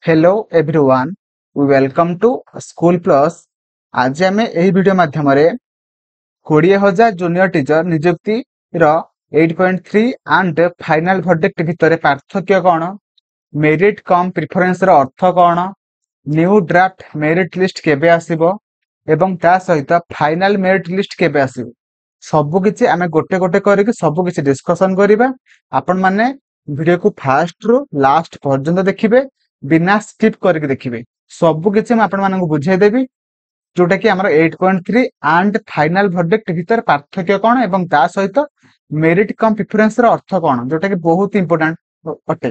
Hello everyone welcome to school plus. आज आम यही वीडियो माध्यम 20,000 जूनियर टीचर नियुक्ति 8.3 एंड फाइनल वर्डिक्ट भितर पार्थक्य कौन, मेरिट कम प्रिफरेंस अर्थ कौन, न्यू ड्राफ्ट मेरिट लिस्ट केबे आसीबो एवं ता सहित फाइनल मेरिट लिस्ट केबे आसीबो सबुकिछि आमे गोटे गोटे करके सबुकिछि डिस्कशन करिबा। आपण माने वीडियो को फास्ट रु लास्ट पर्यंत देखिबे, बिना स्किप करके देखिबे। सबुकिछि मैं आपण मानकु बुझाई देबी जोटा कि हमर 8.3 एंड फाइनल वर्डिक्ट भितर पार्थक्य कौन एवं ता सहित मेरिट कम प्रिफरेंस रो अर्थ कौन, जोटा कि बहुत इंपोर्टेंट अटे।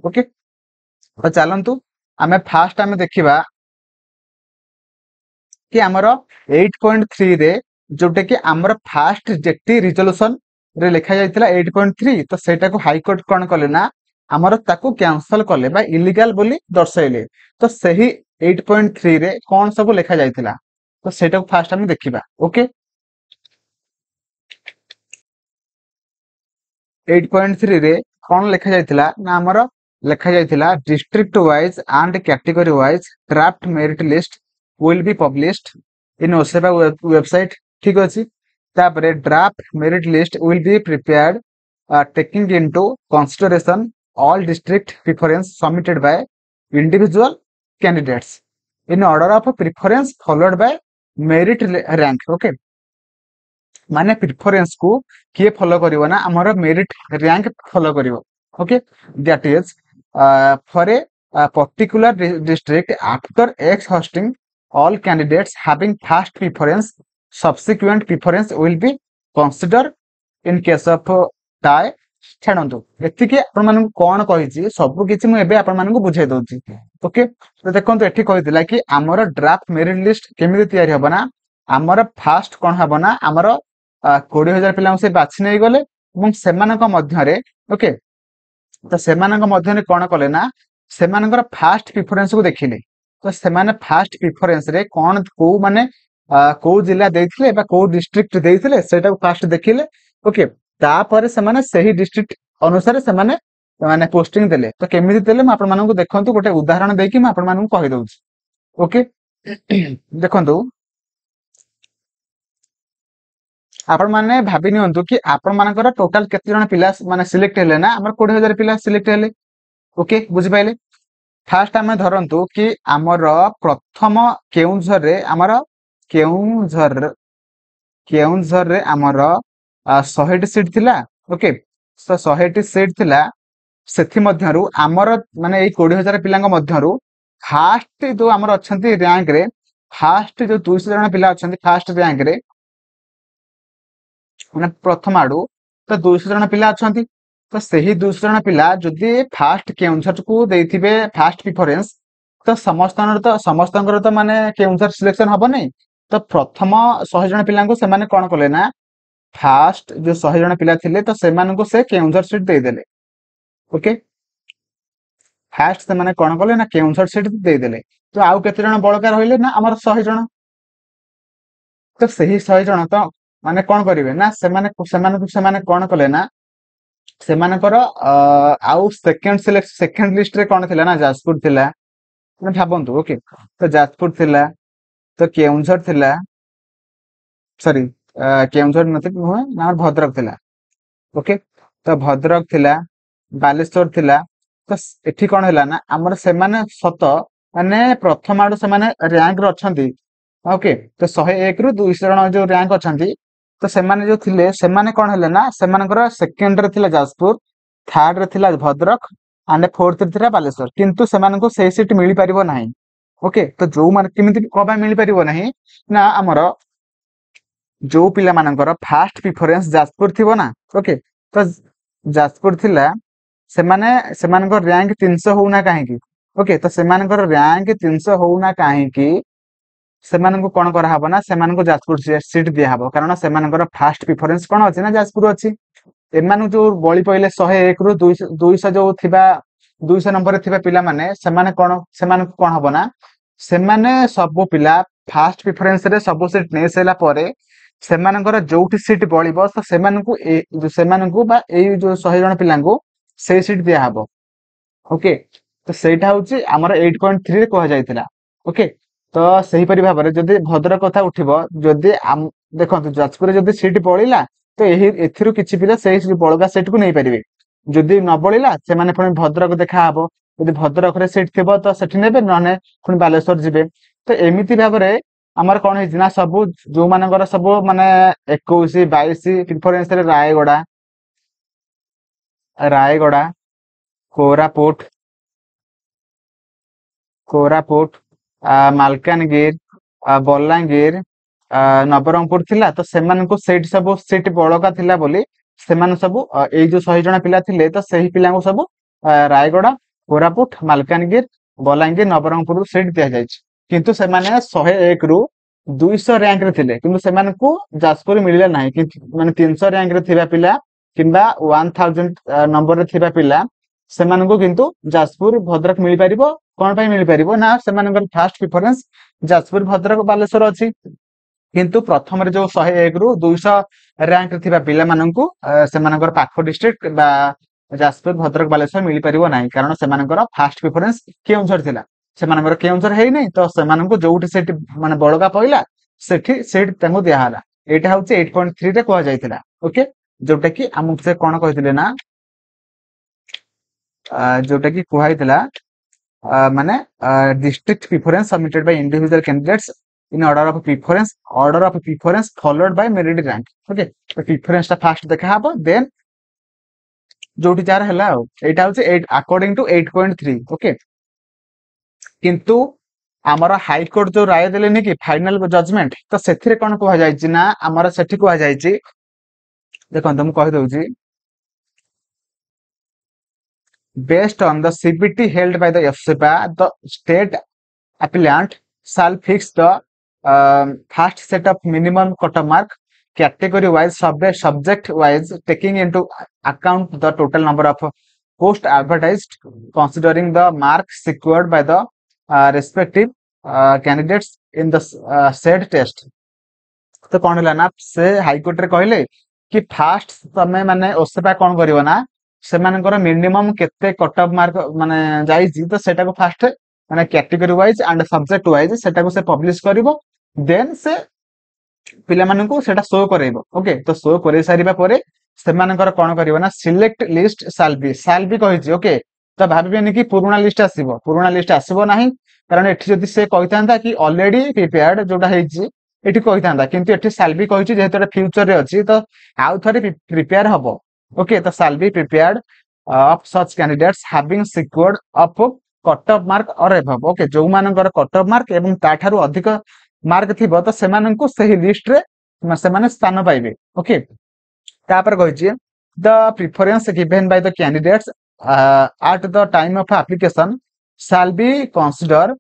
ओके, तो चलंतु आमे फास्ट आमे देखिबा कि आमर 8.3 रे जोटा कि आमर फास्ट जेटी रिजोल्यूशन रे लिखा जाइतिला 8.3, तो सेटा को हाईकोर्ट कौन कले ना आमर ताकू कैंसल कले बा इलीगल बोली दर्शाइले। तो सही 8.3 रे कौन सब लिखा जाइतिला तो सेटा को फास्ट हम देखिबा। ओके, 8.3 रे कौन लिखा जाइतिला ना आमर लिखा जाइतिला district wise and category wise draft merit list will be published in OSEBA website। ठीक अछि, तापरे draft merit list will be prepared taking into consideration all district preference submitted by individual candidates in order of preference followed by merit rank। Okay, माने preference को किए follow करिवो ना हमर merit rank follow करिवो। Okay, that is for a particular district after exhausting all candidates having first preference subsequent preference will be considered in case of tie। छाड़ନ୍ତୁ एतिके आपण मानन कोन कहिछि सब किछि मु एबे आपण मानन को बुझाइ दउछि। ओके, तो देखंतु एठी कहिदिला कि हमर ड्राफ्ट मेरिट लिस्ट केमिति तयारी हबना, हमर फास्ट कोन हबना हमर 20,000 पिला से बाछि नै गले ଏବଂ ସେମାନଙ୍କ ମଧ୍ୟରେ। ओके, तो सेमानक ମଧ୍ୟରେ कोन कले ना सेमानकर फास्ट प्रिफरेंस को देखिले, तो सेमाने फास्ट प्रिफरेंस रे कोन को माने को जिल्ला देथिले बा को डिस्ट्रिक्ट देथिले सेटा फास्ट देखिले। ओके, तापर सेमाने सही डिस्ट्रिक्ट अनुसार सेमाने माने पोस्टिंग देले। तो केमिति देले म आपण मानकु देखंतु गोटे उदाहरण देकी म आपण मानकु कहि दउछि। ओके, देखंतु आपण माने भाबि नियंतु कि आपण मानकर टोटल केते जण पिला माने सिलेक्ट हेले ना हमर 20,000 पिला सिलेक्ट हेले। ओके, बुझि पाइले। फास्ट आमे धरंतु कि हमर प्रथम केउंझर रे हमर केउंझर रे हमर 100 सीट थिला। ओके, तो 100 सीट थिला, सेथि मध्यरु हमर माने एई 20,000 पिलांग मध्यरु फास्ट जो हमर अछंती रैंक रे फास्ट जो 200 जण पिला अछंती फास्ट रैंक रे माने प्रथम आडू तो 200 जण पिला अछंती। तो सही 200 जण पिला जदि फास्ट केउंझर को देथिबे फास्ट प्रिफरेंस तो समस्तनकर तो माने केउंझर सिलेक्शन हबो नै। तो प्रथम 100 जण पिला को से माने कोन कले ना फास्ट जो 100 जण पिला थिले तो से माने को से केउंझर सीट दे देले। ओके, फास्ट से माने कोन कले ना केउंझर सीट दे देले। तो आउ केते जण बळका रहिले ना हमर 100 जण, तो सही 100 जण तो माने कोन करिवे ना सेमाने कोन कले ना सेमानकर आउ सेकंड लिस्ट रे कोन थिला ना जाजपुर थिला माने भाबंतु। ओके, तो जाजपुर थिला, तो केउंझर थिला, सॉरी केउंझर नथि होय ना भद्रक थिला। ओके, तो भद्रक थिला, बालेश्वर थिला। तो एठी कोन हैला ना हमर सेमाने सत माने प्रथम आडू सेमाने रैंक रो अछंती। ओके, तो 101 रु 200 जण जो रैंक अछंती तो सेमाने जो थिले सेमाने कोन हैले ना सेमानकर सेकंड रे थिला जाजपुर, थर्ड रे थिला भद्रक एंड फोर्थ रे थिला बालेश्वर, किंतु सेमाननको सेही सीट मिली परिबो नाही। ओके, तो जो माने किमिति कोबा मिली परिबो नाही ना हमर जो पिला मानकर फास्ट प्रिफरेंस जाजपुर थिबो ना। ओके, तो जाजपुर थिला सेमानकर रैंक 300 होउना काहे की। ओके, तो सेमानकर रैंक 300 होउना काहे की सेमाननको कोन करा हबो ना सेमानको जाजपुर सीट दिया हबो, कारण सेमानकर फास्ट प्रिफरेंस कोन अछि ना जाजपुर अछि। एमानु जो बळी पहिले 101 रु 200 जो थिबा 200 नंबर रे थिबा पिला माने सेमानको कोन हबो ना सेमाने सब पिला फास्ट प्रिफरेंस रे सब सीट नै सेला परे सेमानकर जोठी सीट बळीबो तो सेमाननको बा एई जो 100 जण पिलांको से सीट दिया हबो। ओके, तो ସେଇଟା ହଉଛି ଆମର 8.3 ରେ କୁହାଯାଇଥିଲା। ଓକେ, ତ ସେହିପରି ଭାବରେ ଯଦି ଭଦ୍ରକ କଥା ଉଠିବ, ଯଦି ଦେଖନ୍ତୁ ଯାଜପୁରରେ ଯଦି ସିଟ୍ ବଳିଲା ତ ଏଥିରୁ କିଛି ପିଲା ସେଇ ବଳକା ସିଟ୍ କୁ ନେଇପାରିବେ। ଯଦି ନ ବଳିଲା ସେମାନେ ପୁଣି ଭଦ୍ରକ ଦେଖାହବ, ଯଦି ଭଦ୍ରକରେ ସିଟ୍ ଥିବ ତ ସେଠି ନେବେ, ନହେଲେ ପୁଣି ବାଲେଶ୍ୱର ଯିବେ। ତ ଏମିତି ଭାବରେ ଆମର କଣ ହେଇଛି ନା ସବୁ ଯୋଉମାନଙ୍କର ସବୁ ମାନେ 21, 22 ପ୍ରିଫରେନ୍ସରେ ରାୟଗଡା, କୋରାପୁଟ, ମାଲକାନଗିରି, ବଲାଙ୍ଗୀର, ନବରଙ୍ଗପୁର ଥିଲା। ତ ସେମାନଙ୍କୁ ସେଇଠି ସବୁ ସିଟ୍ ବଳକା ଥିଲା ବୋଲି ସେମାନେ ସବୁ ଏଇ ଯୋଉ 100 ଜଣ ପିଲା ଥିଲେ ତ ସେହି ପିଲାଙ୍କୁ ସବୁ ରାୟଗଡା, କୋରାପୁଟ, ମାଲକାନଗିରି, ବଲାଙ୍ଗୀର, ନବରଙ୍ଗପୁର ସିଟ୍ ଦିଆଯାଇଛି। କିନ୍ତୁ ସେମାନେ 101 ରୁ 200 ରାଙ୍କରେ ଥିଲେ, କିନ୍ତୁ ସେମାନଙ୍କୁ ଯାଜପୁର ମିଳିଲା ନାହିଁ। କିନ୍ତୁ ମାନେ 300 ରାଙ୍କରେ ଥିବା ପିଲା କିମ୍ବା 1000 ନମ୍ବରରେ ଥିବା ପିଲା ସେମାନଙ୍କୁ କିନ୍ତୁ ଯାଜପୁର, ଭଦ୍ରକ ମିଳିପାରିବ। କଣ ପାଇଁ ମିଳିପାରିବ ନା ସେମାନଙ୍କର ଫାଷ୍ଟ ପ୍ରିଫରେନ୍ସ ଯାଜପୁର, ଭଦ୍ରକ, ବାଲେଶ୍ୱର ଅଛି। କିନ୍ତୁ ପ୍ରଥମରେ ଯୋଉ 101 ରୁ 200 ରାଙ୍କରେ ଥିବା ପିଲାମାନଙ୍କୁ ସେମାନଙ୍କର ପାଖ ଡିଷ୍ଟ୍ରିକ୍ଟ ବା ଯାଜପୁର, ଭଦ୍ରକ, ବାଲେଶ୍ୱର ମିଳିପାରିବ ନାହିଁ, କାରଣ ସେମାନଙ୍କର ଫାଷ୍ଟ ପ୍ରିଫରେନ୍ସ କେଉଁଝର ଥିଲା। ସେମାନଙ୍କର କେଉଁଝର ହେଇନାହିଁ, ତ ସେମାନଙ୍କୁ ଯୋଉଠି ସେଠି ମାନେ ବଳକା ପଇଲା ସେଠି ସେଇଠି ତାଙ୍କୁ ଦିଆହେଲା। ଏଇଟା ହଉଛି 8.3 ରେ କୁହାଯାଇଥିଲା। ଓକେ, ଯୋଉଟା କି ଆମକୁ ସେ କଣ କହିଥିଲେ ନା ଯୋଉଟା କି କୁହାଯାଇଥିଲା ମାନେ district preference submitted by individual candidates in order of preference followed by merit rank। Okay, ତ ପ୍ରିଫରେନ୍ସ ଟା ଫାଷ୍ଟ ଦେଖାହବ, ଦେନ୍ ଯୋଉଠି ଯାହାର ହେଲା ଆଉ। ଏଇଟା ହଉଛି according to 8.3। ଓକେ, କିନ୍ତୁ ଆମର ହାଇକୋର୍ଟ ଯୋଉ ରାୟ ଦେଲେନି କି ଫାଇନାଲ ଜଜମେଣ୍ଟ, ତ ସେଥିରେ କଣ କୁହାଯାଇଛି ନା ଆମର ସେଠି କୁହାଯାଇଛି, ଦେଖନ୍ତୁ ମୁଁ କହିଦଉଛି, based on the CBT held by the FSEPA, the state appellant shall fix the first set of minimum cutoff mark category wise, subject wise, taking into account the total number of posts advertised, considering the marks secured by the respective candidates in the said test। तो कौन है ना से high court रे कहले कि fast तमे माने ओसेपा कौन करिवो ना सेमानकर मिनिमम केते कट ऑफ मार्क माने जाईची, तो सेटा को फास्ट माने category wise and subject wise सेटा को से पब्लिश करिवो, देन से पिला माननकु सेटा शो करेइबो। ओके, तो शो करे सारिबा परे सेमानकर कोन करिवो ना सिलेक्ट लिस्ट साल बी कहिची। ओके, तो भाबिबेनी कि पुराना लिस्ट आसीबो नाही, कारण एठी जदि से कहितांता कि ऑलरेडी प्रिपेयर्ड जोटा हेची एठी कहितांता, किंतु एठी साल बी कहिची जेहेतु एटा फ्यूचर रे अछि, तो आउ थरे प्रिपेयर हबो। ओके, तो साल be prepared of such candidates having secured up cut off mark और एबव। ओके, जो मानकर कट ऑफ मार्क एवं ताठारु अधिक मार्क थिबो तो सेमानंकु सही लिस्ट रे सेमाने स्थान पाइबे। ओके, तापर कहिछि the preference given by the candidates at the time of application shall be considered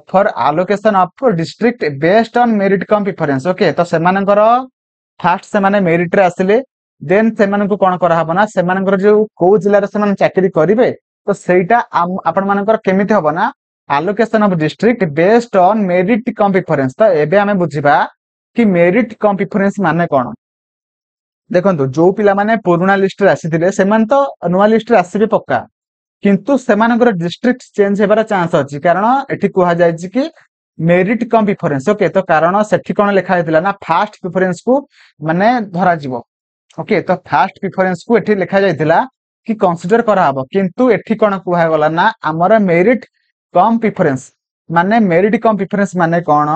for allocation of district based on merit cum preference। Okay, तो सेमानंकर फास्ट सेमाने मेरिट रे आसिले, देन सेमानंकु कोन करा हबो ना सेमानंकर जो को जिल्ला रे सेमान चाकरी करिवे, तो सेटा आपण मानकर केमिति हबो ना allocation of district based on merit cum preference। तो एबे हमें बुझिबा कि मेरिट कम प्रिफरेंस माने कोन। देखंतु जो पिला माने पुराना लिस्ट रे आसीथिले सेमान तो नुवा लिस्ट रे आसीबे पक्का, किंतु सेमानकर डिस्ट्रिक्ट चेंज हेबार चांस अछि, कारण एठी कुहा जायछि कि मेरिट कम प्रिफरेंस। ओके, तो कारण सेठी कोन लेखा हेतिला ना फास्ट प्रिफरेंस को माने धरा जिवो। ओके, तो फास्ट प्रिफरेंस को एठी लेखा जायतिला कि कंसीडर करा हबो, किंतु एठी कोन कुहा गला ना हमर मेरिट कम प्रिफरेंस माने कोन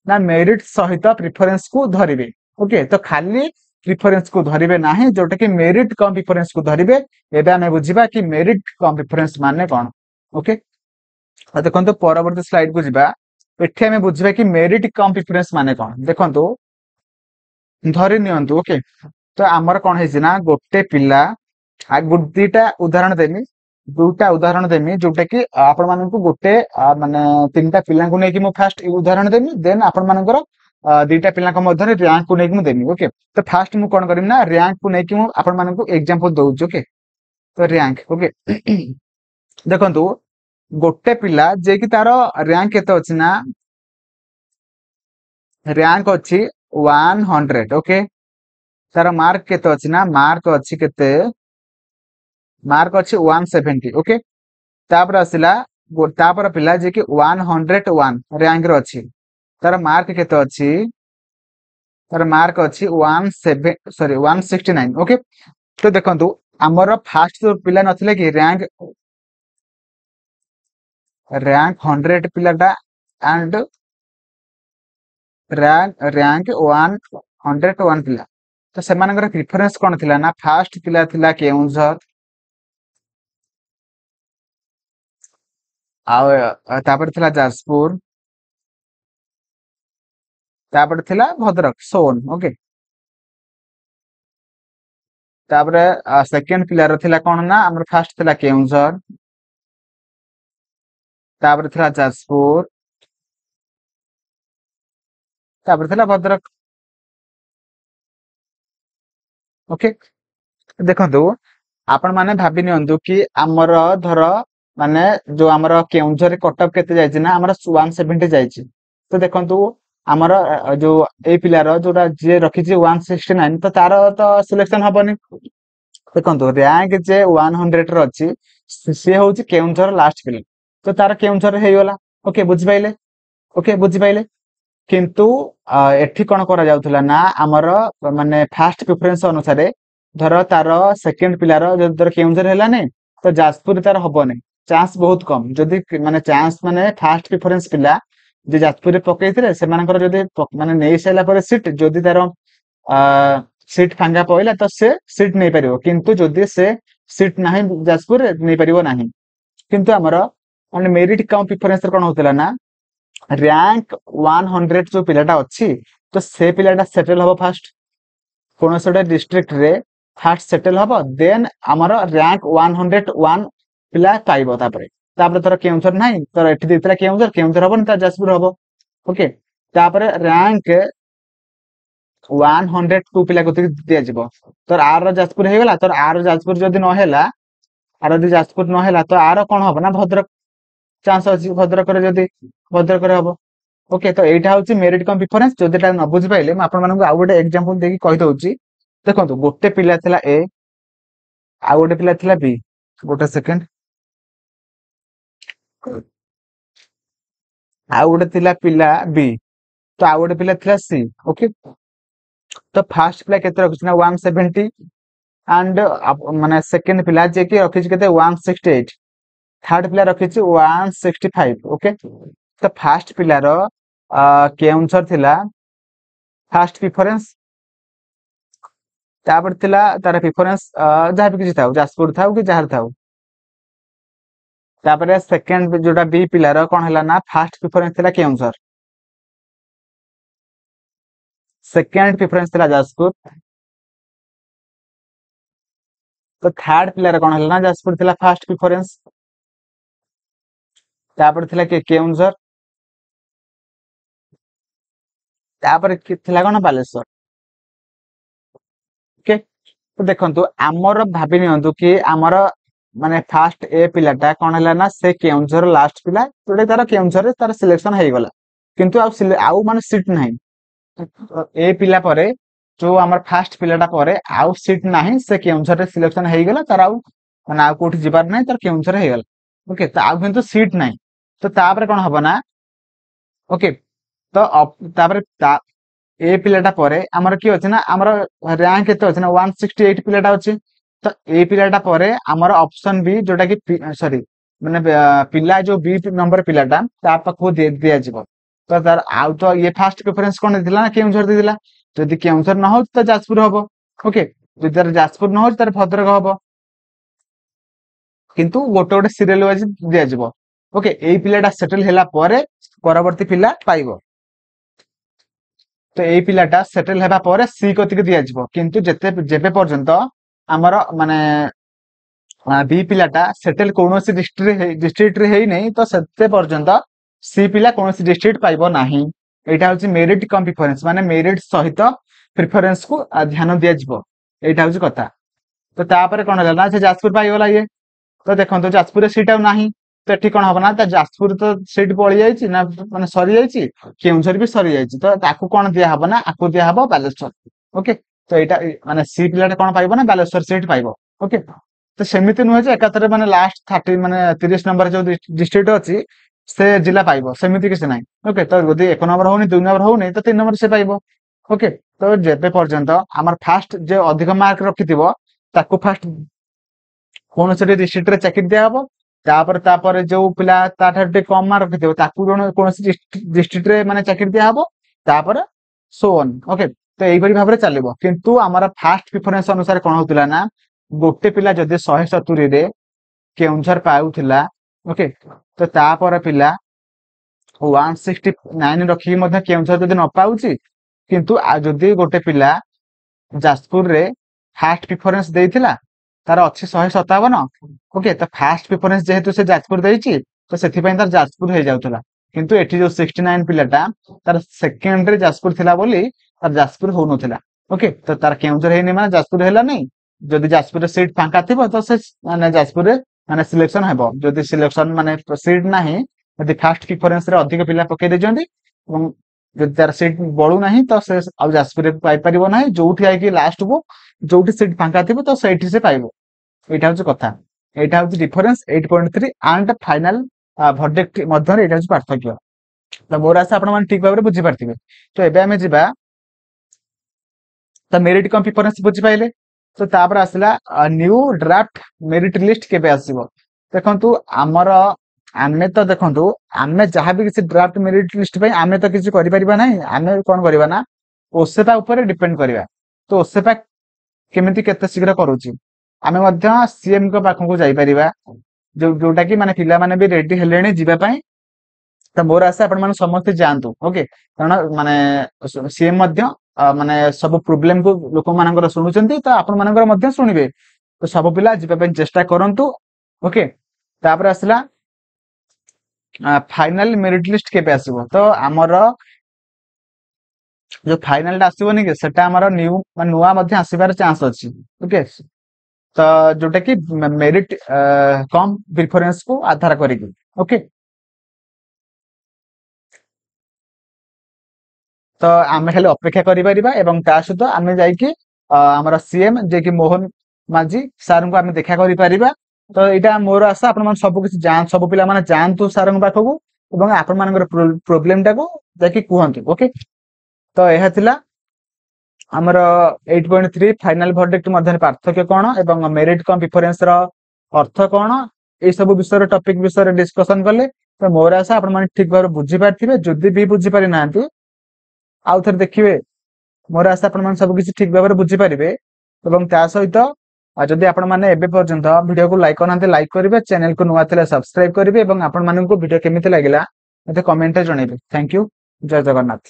ना मेरिट सहित प्रिफरेंस को धरिबे। ओके, तो खाली प्रिफरेंस को धरिबे नाही, जोटा कि मेरिट कम प्रिफरेंस को धरिबे। एबे हमें बुझिबा कि मेरिट कम प्रिफरेंस माने कोन। ओके, देखंतु परवर्ती स्लाइड को जिबा, एठी हमें बुझिबा कि मेरिट कम प्रिफरेंस माने कोन। देखंतु धरि नियंतु। ओके, तो हमर कोन हेछि ना गोटे पिला दुटा उदाहरण देमी, जोटा कि आपण मानकु गोटे माने तीनटा पिला को नेकी मु फास्ट उदाहरण देमी, देन आपण मानकर दुटा पिला को मध्य रैंक को नेकी मु देमी। ओके, तो फास्ट मु कोन करिम ना रैंक को नेकी मु आपण मानकु एग्जांपल दउछु। ओके, तो रैंक। ओके, देखंतु गोटे पिला जे कि तारो रैंक केते अछि ना रैंक अछि 100। ओके, तार मार्क केते अछि ना मार्क अछि केते मार्क अछि 170। ओके, तापर आसिला तापर पिला जे कि 101 रैंक रो अछि तार मार्क केते अछि तार मार्क अछि 169 ओके। तो देखंतु हमर फास्ट जो पिला नथिले कि रैंक 100 पिलाटा एंड रैंक 101 पिला तो सेमानकर प्रिफरेंस कोन थिला ना फास्ट पिला थिला केउंझर तापर थिला जाजपुर तापर थिला भद्रक सोन ओके। तापर सेकंड पिलर थिला कोन ना हमर फास्ट थिला केउंझर तापर थिला जाजपुर तापर थिला भद्रक ओके। देखंतु आपण माने भाबी नियंतु कि हमर धर माने जो हमर केउंझर कटअप केते जायछि ना हमर 170 जायछि तो देखंतु हमर जो ए पिलार जोटा जे रखिछि 169 तो तार तो सिलेक्शन हबनी। देखंतु रैंक जे 100 र अछि से होछि केउंझर लास्ट पिला तो तार केउंझर हे गला ओके बुझि पाइले ओके बुझि पाइले। किंतु एठी कोन करा जाउथला ना हमर माने फास्ट प्रेफरेंस अनुसार धर तार सेकंड पिलार जदि धर केउंझर हैला नै तो जाजपुर तार हबो नै चांस बहुत कम जदि माने चांस माने फास्ट प्रेफरेंस पिला जे जाजपुर रे पकेइथिले सेमानकर जदि माने नेइ साइला पर सीट जदि तार सीट फांगा पइला तो से सीट नै परिबो किंतु जदि से सीट नाही जाजपुर रे नै परिबो नाही। किंतु हमर माने मेरिट कम प्रेफरेंस कोन होतला ना रैंक 100 जो पिलाटा अच्छी तो से पिलाटा सेटल हबो फास्ट कोन सोडे डिस्ट्रिक्ट रे फास्ट सेटल हबो देन हमर रैंक 101 पिला पाइबो तापरे तापरे तोर केउंझर नाही तोर एठी देतला केउंझर हबो न ता जाजपुर हबो ओके। तापरे रैंक 102 पिला कति दिया जिवो तोर आर रो जाजपुर हे गेला तोर आर जाजपुर जदि न हेला आर जदि जाजपुर न हेला तो आर कोन हबो ना भद्रक चांस अछि भद्रक रे जदि भद्रक रे हबो ओके। तो एटा होची मेरिट कम प्रेफरेंस जदिटा न बुझि पाइले म आपन मानकु आ गोटे एग्जांपल देकी कहि दउची। देखंतु गोटे पिला थिला ए आ गोटे पिला थिला बी गोटे सेकंड आ गोटे थिला पिला बी तो आ गोटे पिला थिला सी ओके। तो फास्ट पिला केते रखिछ ना 170 एंड माने सेकंड पिला जे कि रखिछ केते 168 थर्ड पिला रखिछ 165 ओके। तो फास्ट पिला रो केउंझर थिला फास्ट प्रेफरेंस तापर थिला तार प्रेफरेंस जहा भी किछि थाउ जाजपुर थाउ कि जहार थाउ तापर सेकंड जोटा बी पिला रो कोन हला ना फास्ट प्रेफरेंस थिला केउंझर सेकंड प्रेफरेंस थिला जाजपुर तो थर्ड पिला रो कोन हला ना जाजपुर थिला फास्ट प्रेफरेंस तापर थिला के केउंझर तापर थिला कोन बालेश्वर ओके। तो देखंतु हमर भाबी नियंतु कि हमर माने फास्ट ए पिलाटा कोन हला ना से केउंझर लास्ट पिला जोटे तार केउंझर रे तार सिलेक्शन हे गला किंतु आउ माने सीट नाही ए पिला परे जो हमर फास्ट पिलाटा परे आउ सीट नाही से केउंझर रे सिलेक्शन हे गला तार आउ माने आउ कोठी जिबार नाही तार केउंझर हे गला ओके। तो आउ किंतु सीट नाही तो तापर कोन हबो ना ओके। तो तापर ए पिलाटा परे हमर की अछि ना हमर रैंक केते अछि ना 168 पिलाटा अछि तो ए पिलाटा परे हमर ऑप्शन बी जोटा कि सॉरी माने पिला जो बी नंबर पिलाटा ता पखो दे दिया जिवो तो तार आउ तो ये फास्ट प्रेफरेंस कोन दिला ना केउंझर दिला जदि केउंझर न हो तो जाजपुर हबो ओके जदि तार जाजपुर न हो तार भद्रक हबो किंतु गोटे गोटे सीरियल वाइज दिया जिवो ओके। एई पिलाटा सेटल हैला परे परवर्ती पिला पाइबो तो एई पिलाटा सेटल हेबा परे सी कतिक दिया जिवो किंतु जेते जेबे पर्यंत हमर माने बी पिलाटा सेटल कोनोसी डिस्ट्रिक्ट रे हेई नै तो सेते पर्यंत सी पिला कोनोसी डिस्ट्रिक्ट पाइबो नाही। एटा होची मेरिट कम प्रेफरेंस माने मेरिट सहित प्रेफरेंस को ध्यान दिया जिवो एटा होची कथा। तो तापर कोन हला ना से जाजपुर पाइ गला ये तो देखंतु जाजपुर रे सीट आ नाही तो एठी कोन हबो ना त जाजपुर तो सीट पळि जाईची ना माने सरी जाईची केउंझर भी सरी जाईची तो ताकू कोन दिया हबो ना आकू दिया हबो बालेश्वर ओके। तो एटा माने सी पिलाटा कोन पाइबो ना बालेश्वर सीट पाइबो ओके। ତ ସେମିତି ନୁହେଁ ଯେ ଏକାଥରେ ମାନେ ଲାଷ୍ଟ 30 ମାନେ 30 ନମ୍ବର ଯୋଉ ଡିଷ୍ଟ୍ରିକ୍ଟ ଅଛି ସେ ଜିଲ୍ଲା ପାଇବ, ସେମିତି କିଛି ନାହିଁ। ଓକେ, ତ ଯଦି 1 ନମ୍ବର ହଉନି 2 ନମ୍ବର ହଉନି ତ 3 ନମ୍ବର ସେ ପାଇବ। ଓକେ, ତ ଯେବେ ପର୍ଯ୍ୟନ୍ତ ଆମର ଫାଷ୍ଟ ଯେ ଅଧିକ ମାର୍କ ରଖିଥିବ ତାକୁ ଫାଷ୍ଟ କୌଣସି ଡିଷ୍ଟ୍ରିକ୍ଟ ରେ ଚାକିରି ଦିଆହବ। ତାପରେ ଯୋଉ ପିଲା ତାଠାରୁ ଟିକେ କମ ମାର୍କ ରଖିଥିବ ତାକୁ କୌଣସି ଡିଷ୍ଟ୍ରିକ୍ଟ ରେ ମାନେ ଚାକିରି ଦିଆହବ। ତାପରେ ସୋ ଅନ୍। ଓକେ, ତ ଏଇଭଳି ଭାବରେ ଚାଲିବ। କିନ୍ତୁ ଆମର ଫାଷ୍ଟ ପ୍ରିଫରେନ୍ସ ଅନୁସାରେ କଣ ହଉଥିଲା ନା, ଗୋଟେ ପିଲା ଯଦି 170ରେ କେଉଁଝର ପାଉଥିଲା, ଓକେ, ତ ତାପରେ ପିଲା 169 ରଖିକି ମଧ୍ୟ କେଉଁଝର ଯଦି ନ ପାଉଛି, କିନ୍ତୁ ଯଦି ଗୋଟେ ପିଲା ଯାଜପୁରରେ ଫାଷ୍ଟ ପ୍ରିଫରେନ୍ସ ଦେଇଥିଲା, ତାର ଅଛି 157, ଓକେ, ତ ଫାଷ୍ଟ ପ୍ରିଫରେନ୍ସ ଯେହେତୁ ସେ ଯାଜପୁର ଦେଇଛି ତ ସେଥିପାଇଁ ତାର ଯାଜପୁର ହେଇଯାଉଥିଲା। କିନ୍ତୁ ଏଠି ଯୋଉ 69 ପିଲାଟା ତାର ସେକେଣ୍ଡରେ ଯାଜପୁର ଥିଲା ବୋଲି ତାର ଯାଜପୁର ହଉନଥିଲା। ଓକେ, ତ ତାର କେଉଁଝର ହେଇନି ମାନେ ଯାଜପୁର ହେଲାନି। ଯଦି ଯାଜପୁରରେ ସିଟ୍ ଫାଙ୍କା ଥିବ ତ ସେ ମାନେ ଯାଜପୁରରେ ମାନେ ସିଲେକ୍ସନ ହେବ। ଯଦି ସିଲେକ୍ସନ ମାନେ ସିଟ୍ ନାହିଁ, ଯଦି ଫାଷ୍ଟ ପ୍ରିଫରେନ୍ସ ରେ ଅଧିକ ପିଲା ପକେଇ ଦେଇଛନ୍ତି ଏବଂ ଯଦି ତାର ସିଟ୍ ବଳୁ ନାହିଁ ତ ସେ ଆଉ ଯାଜପୁରରେ ପାଇପାରିବ ନାହିଁ। ଯୋଉଠି ଯାଇକି ଲାଷ୍ଟକୁ ଯୋଉଠି ସିଟ୍ ଫାଙ୍କା ଥିବ ତ ସେଇଠି ସେ ପାଇବ। ଏଇଟା ହଉଛି କଥା। ଏଇଟା ହଉଛି ଡିଫରେନ୍ସ 8.3 ଆଣ୍ଡ ଫାଇନାଲ ଭର୍ଡିକ୍ଟ ମଧ୍ୟରେ ଏଇଟା ହଉଛି ପାର୍ଥକ୍ୟ। ତ ମୋର ଆଶା ଆପଣ ମାନେ ଠିକ ଭାବରେ ବୁଝିପାରିଥିବେ। ତ ଏବେ ଆମେ ଯିବା ତ ମେରିଟ କମ୍ ପ୍ରିଫରେନ୍ସ ବୁଝିପାଇଲେ। ତ ତାପରେ ଆସିଲା ନ୍ୟୁ ଡ୍ରାଫ୍ଟ ମେରିଟ ଲିଷ୍ଟ କେବେ ଆସିବ। ଦେଖନ୍ତୁ ଆମେ ତ ଦେଖନ୍ତୁ ଆମେ ଯାହାବି କିଛି ଡ୍ରାଫ୍ଟ ମେରିଟ ଲିଷ୍ଟ ପାଇଁ ଆମେ ତ କିଛି କରିପାରିବା ନାହିଁ। ଆମେ କଣ କରିବା ନା ଓସେପା ଉପରେ ଡିପେଣ୍ଡ କରିବା। ତ ଓସେପା କେମିତି କେତେ ଶୀଘ୍ର କରୁଛି, ଆମେ ମଧ୍ୟ ସିଏମ ଙ୍କ ପାଖକୁ ଯାଇପାରିବା, ଯୋଉଟା କି ମାନେ ପିଲାମାନେ ବି ରେଡି ହେଲେଣି ଯିବା ପାଇଁ। ତ ମୋର ଆଶା ଆପଣ ମାନେ ସମସ୍ତେ ଯାଆନ୍ତୁ। ଓକେ, କାରଣ ମାନେ ସିଏମ ମଧ୍ୟ ମାନେ ସବୁ ପ୍ରୋବ୍ଲେମ କୁ ଲୋକମାନଙ୍କର ଶୁଣୁଛନ୍ତି, ତ ଆପଣ ମାନଙ୍କର ମଧ୍ୟ ଶୁଣିବେ। ତ ସବୁ ପିଲା ଯିବା ପାଇଁ ଚେଷ୍ଟା କରନ୍ତୁ। ଓକେ, ତାପରେ ଆସିଲା ଫାଇନାଲ ମେରିଟ ଲିଷ୍ଟ କେବେ ଆସିବ। ତ ଆମର ଯୋଉ ଫାଇନାଲ ଟା ଆସିବନି କି ସେଟା ଆମର ନୂଆ ମଧ୍ୟ ଆସିବାର ଚାନ୍ସ ଅଛି। ଓକେ, ତ ଯୋଉଟା କି ମେରିଟ କମ୍ ପ୍ରିଫରେନ୍ସ କୁ ଆଧାର କରିକି। ଓକେ, ତ ଆମେ ଖାଲି ଅପେକ୍ଷା କରିପାରିବା ଏବଂ ତା ସହିତ ଆମେ ଯାଇକି ଆମର ସିଏମ ଯେ କି ମୋହନ ମାଝୀ ସାରଙ୍କୁ ଆମେ ଦେଖା କରିପାରିବା। ତ ଏଇଟା ମୋର ଆଶା ଆପଣ ମାନେ ସବୁ କିଛି ସବୁ ପିଲାମାନେ ଯାଆନ୍ତୁ ସାରଙ୍କ ପାଖକୁ ଏବଂ ଆପଣ ମାନଙ୍କର ପ୍ରୋବ୍ଲେମ ଟାକୁ ଯାଇକି କୁହନ୍ତୁ। ଓକେ, ତ ଏହା ଥିଲା ଆମର 8.3 ଫାଇନାଲ ଭର୍ଡିକ୍ଟ ମଧ୍ୟରେ ପାର୍ଥକ୍ୟ କଣ ଏବଂ ମେରିଟ କମ୍ ପ୍ରିଫରେନ୍ସ ର ଅର୍ଥ କଣ, ଏଇ ସବୁ ବିଷୟରେ ଟପିକ ବିଷୟରେ ଡିସ୍କସନ କଲେ। ତ ମୋର ଆଶା ଆପଣ ମାନେ ଠିକ ଭାବରେ ବୁଝିପାରିଥିବେ। ଯଦି ବି ବୁଝିପାରି ନାହାନ୍ତି ଆଉ ଥରେ ଦେଖିବେ। ମୋର ଆଶା ଆପଣ ମାନେ ସବୁ କିଛି ଠିକ ଭାବରେ ବୁଝିପାରିବେ। ଏବଂ ତା ସହିତ ଯଦି ଆପଣ ମାନେ ଏବେ ପର୍ଯ୍ୟନ୍ତ ଭିଡିଓକୁ ଲାଇକ୍ କରିନାହାନ୍ତି ଲାଇକ୍ କରିବେ, ଚ୍ୟାନେଲକୁ ନୂଆ ଥିଲେ ସବସ୍କ୍ରାଇବ କରିବେ ଏବଂ ଆପଣ ମାନଙ୍କୁ ଭିଡିଓ କେମିତି ଲାଗିଲା ମତେ କମେଣ୍ଟରେ ଜଣେଇବେ। ଥ୍ୟାଙ୍କ ୟୁ, ଜୟ ଜଗନ୍ନାଥ।